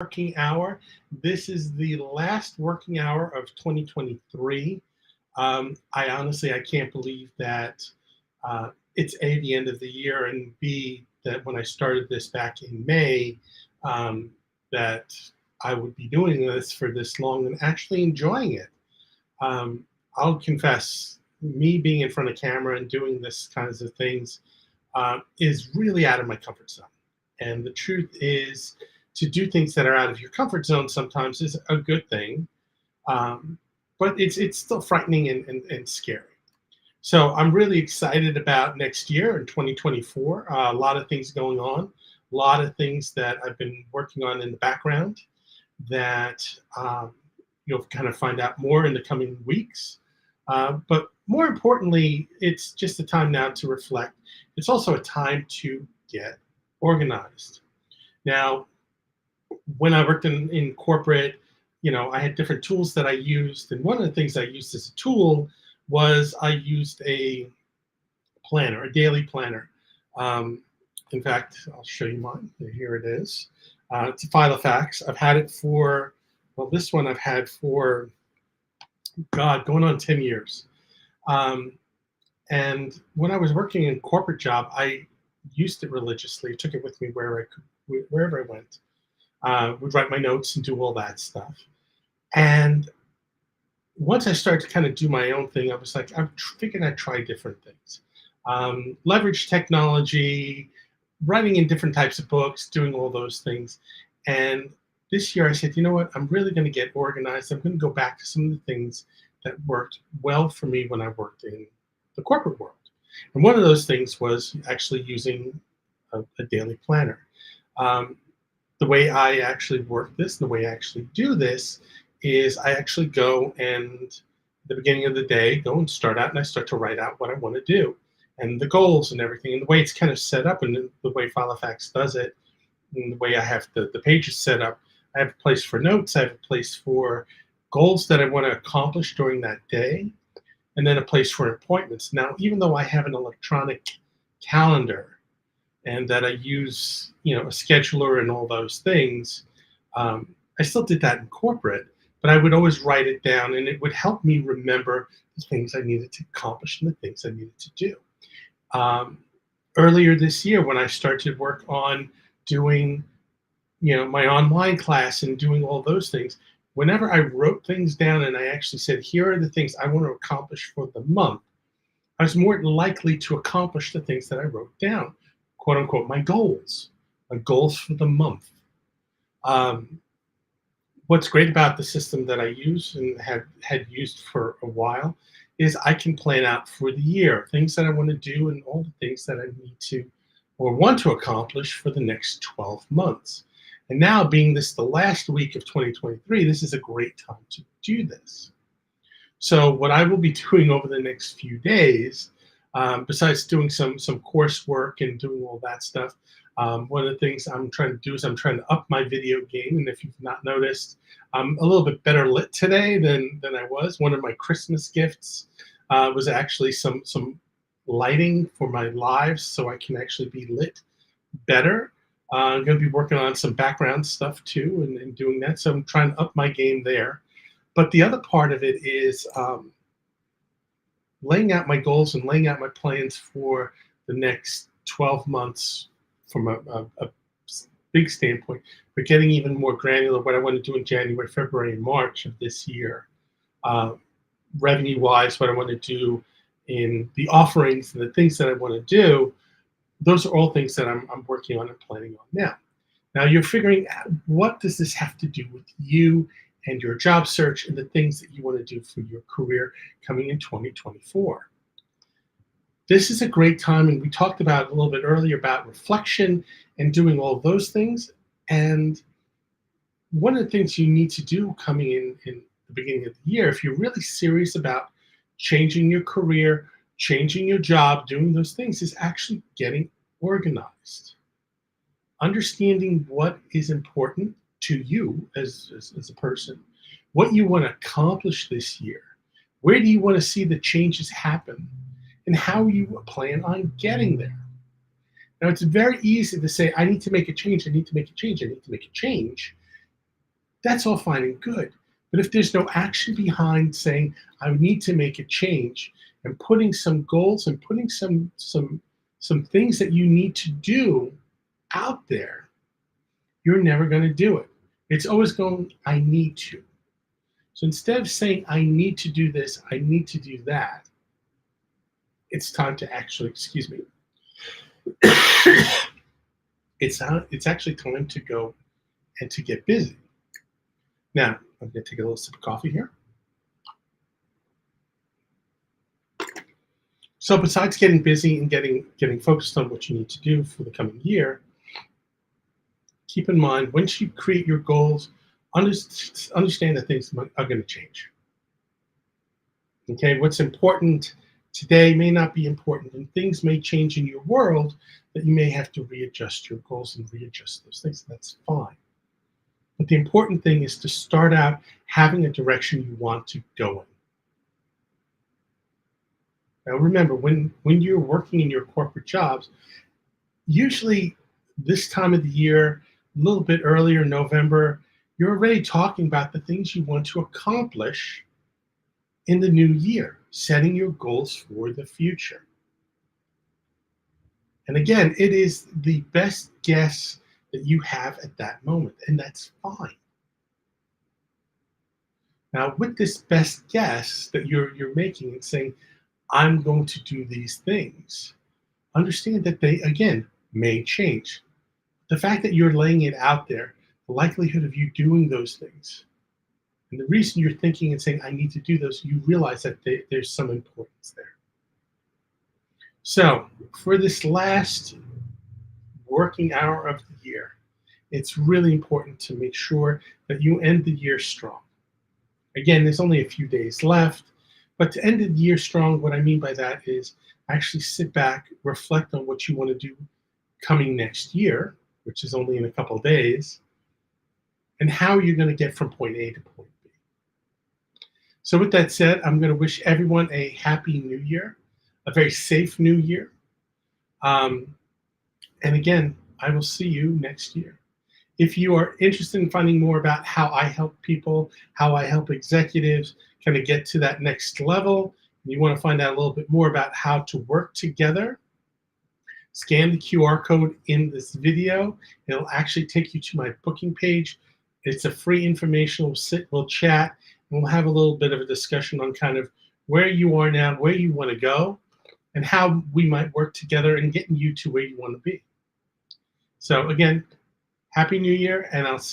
working hour. This is the last working hour of 2023. I can't believe that it's A, the end of the year, and B, that when I started this back in May, um, that I would be doing this for this long and actually enjoying it. Um, I'll confess, me being in front of camera and doing this kinds of things is really out of my comfort zone. And the truth is, to do things that are out of your comfort zone sometimes is a good thing, um, but it's still frightening and scary. So I'm really excited about next year in 2024. A lot of things going on, a lot of things that I've been working on in the background that you'll kind of find out more in the coming weeks. But more importantly, it's just a time now to reflect. It's also a time to get organized. Now, when I worked in corporate, I had different tools that I used. And one of the things I used as a tool was I used a planner, a daily planner. Um, in fact, I'll show you mine. Here it is. It's a Filofax. I've had it for, well, this one I've had for, God, going on 10 years. Um, and when I was working in a corporate job, I used it religiously, took it with me wherever I went. Would write my notes and do all that stuff. And once I started to kind of do my own thing, I was like, I'm thinking I'd try different things. Leverage technology, writing in different types of books, doing all those things. And this year I said, you know what, I'm really going to get organized. I'm going to go back to some of the things that worked well for me when I worked in the corporate world. And one of those things was actually using a daily planner. Um, the way I actually work this, the way I actually do this, is I actually go and at the beginning of the day, go and start out and I start to write out what I want to do and the goals and everything. And the way it's kind of set up and the way Filofax does it, and the way I have the pages set up, I have a place for notes, I have a place for goals that I want to accomplish during that day, and then a place for appointments. Now, even though I have an electronic calendar and that I use, a scheduler and all those things, I still did that in corporate, but I would always write it down, and it would help me remember the things I needed to accomplish and the things I needed to do. Um, Earlier this year, when I started to work on doing, my online class and doing all those things, whenever I wrote things down and I actually said, here are the things I want to accomplish for the month, I was more likely to accomplish the things that I wrote down, quote unquote, my goals for the month. Um, what's great about the system that I use and have had used for a while is I can plan out for the year things that I want to do and all the things that I need to or want to accomplish for the next 12 months. And now, being this the last week of 2023, this is a great time to do this. So what I will be doing over the next few days, besides doing some coursework and doing all that stuff, one of the things I'm trying to do is I'm trying to up my video game. And if you've not noticed, I'm a little bit better lit today than I was. One of my Christmas gifts was actually some lighting for my lives, so I can actually be lit better. I'm going to be working on some background stuff too, and doing that. So I'm trying to up my game there. But the other part of it is laying out my goals and laying out my plans for the next 12 months from a big standpoint, but getting even more granular what I want to do in January, February, and March of this year. Uh, Revenue wise, what I want to do in the offerings and the things that I want to do, those are all things that I'm working on and planning on now. Now you're figuring out, what does this have to do with you and your job search and the things that you want to do for your career coming in 2024. This is a great time, and we talked about a little bit earlier about reflection and doing all those things. And one of the things you need to do coming in the beginning of the year, if you're really serious about changing your career, changing your job, doing those things, is actually getting organized. Understanding what is important to you as a person, what you want to accomplish this year, where do you want to see the changes happen, and how you plan on getting there. Now, it's very easy to say, I need to make a change, I need to make a change, I need to make a change. That's all fine and good. But if there's no action behind saying, I need to make a change and putting some goals and putting some things that you need to do out there, you're never going to do it. It's always going, I need to. So instead of saying, I need to do this, I need to do that, it's time to actually, excuse me, it's actually time to go and to get busy. Now, I'm going to take a little sip of coffee here. So besides getting busy and getting focused on what you need to do for the coming year, keep in mind once you create your goals, understand that things are going to change. Okay, what's important today may not be important, and things may change in your world that you may have to readjust your goals and readjust those things. That's fine. But the important thing is to start out having a direction you want to go in. Now, remember, when you're working in your corporate jobs, usually this time of the year, a little bit earlier, November, you're already talking about the things you want to accomplish in the new year, setting your goals for the future. And again, it is the best guess that you have at that moment, and that's fine. Now, with this best guess that you're making and saying, I'm going to do these things, understand that they, again, may change. The fact that you're laying it out there, the likelihood of you doing those things, and the reason you're thinking and saying, I need to do those, you realize that there's some importance there. So, for this last working hour of the year, it's really important to make sure that you end the year strong. Again, there's only a few days left, but to end the year strong, what I mean by that is actually sit back, reflect on what you want to do coming next year, which is only in a couple of days, and how you're going to get from point A to point B. So with that said, I'm going to wish everyone a happy new year, a very safe new year. And again, I will see you next year. If you are interested in finding more about how I help people, how I help executives kind of get to that next level, and you want to find out a little bit more about how to work together, scan the QR code in this video. It'll actually take you to my booking page. It's a free informational we'll chat, and we'll have a little bit of a discussion on kind of where you are now, where you want to go, and how we might work together in getting you to where you want to be. So again, Happy New Year, and I'll see